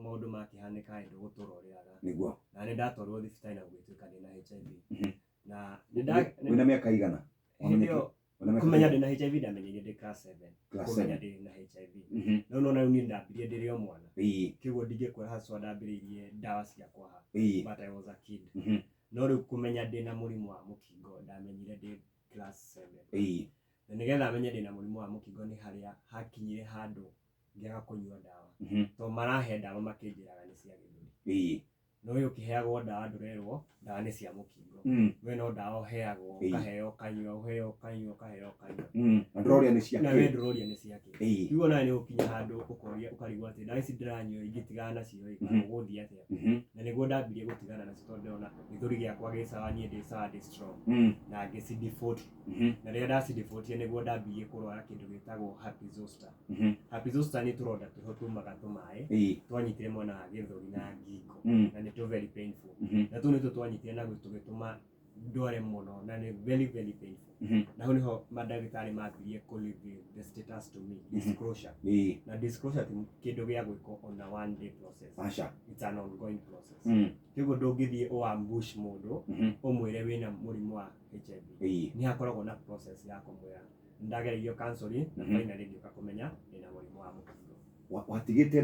maundu makihanika ndu gutura uriaga niguo na ni ndatwarwo thibitarĩ na gwĩtuĩka ndĩ na HIV na wĩna mĩaka igana ndio kumenya ndĩ na HIV ndamenyeire ndĩ class 7 kumenya ndĩ na HIV no no niĩ ndambirie ndĩ o mwana kĩguo ndingĩkwĩra haswa ndambĩrĩirie ndawa ciakwa ha but I was a kid no rĩu kumenya ndĩ na mũrimũ wa mũkingo ndamenyire ndĩ class 7 na nĩgetha menye ndĩ na mũrimũ wa mũkingo nĩ harĩa hakinyire handũ ngĩaga kũnyua ndawa to marahe ndawa makĩnjĩraga nĩ cia gĩthũri no ũyũ ũkĩheagwo ndawa ndũrerwo ndawa nĩ cia mũkingo we no ndawa ũheagwo ũkaheo kanyua ũheo kanyua ũkaheo kanyua na ndũroria nĩ ciake na we ndũroria nĩ ciake rĩu ona nĩ ũkinya handũ ũkoria ũkarigwo atĩ ndawa ici ndĩranyua ingĩtigana nacio ũgũthiĩ atĩa na nĩguo ndambirie gũtigana nacio tondũ ndĩrona gĩthũri gĩakwa gĩ sawa niĩ ndĩ sawa ndĩ strong na ngĩcidefault na rĩrĩa ndacidefaultire nĩguo ndambirie kũrwara kĩndũ gĩtagwo herpes zoster. Herpes zoster nĩ tũronda tũho tumaga tũmaĩ twanyitire mwena wa gĩthũri na ngingo na nĩ tũ very painful na tũu nĩtwo twanyitire na tũgĩtũma ndware mũno na nĩ very very painful na hau nĩho mandagĩtarĩ mambirie kũ reveal the status to me disclosure na disclosure ti kĩndũ gĩa gwĩkwo on a one day process it's an ongoing process kĩguo ndũngĩthiĩ ũambush mũndũ ũmwĩre wĩna mũrimũ wa HIV nĩ hakoragwo na process ya kũmwĩra ndagereire counseling na finally ngĩũka kũmenya ndĩna mũrimũ wa mũkingo watigĩte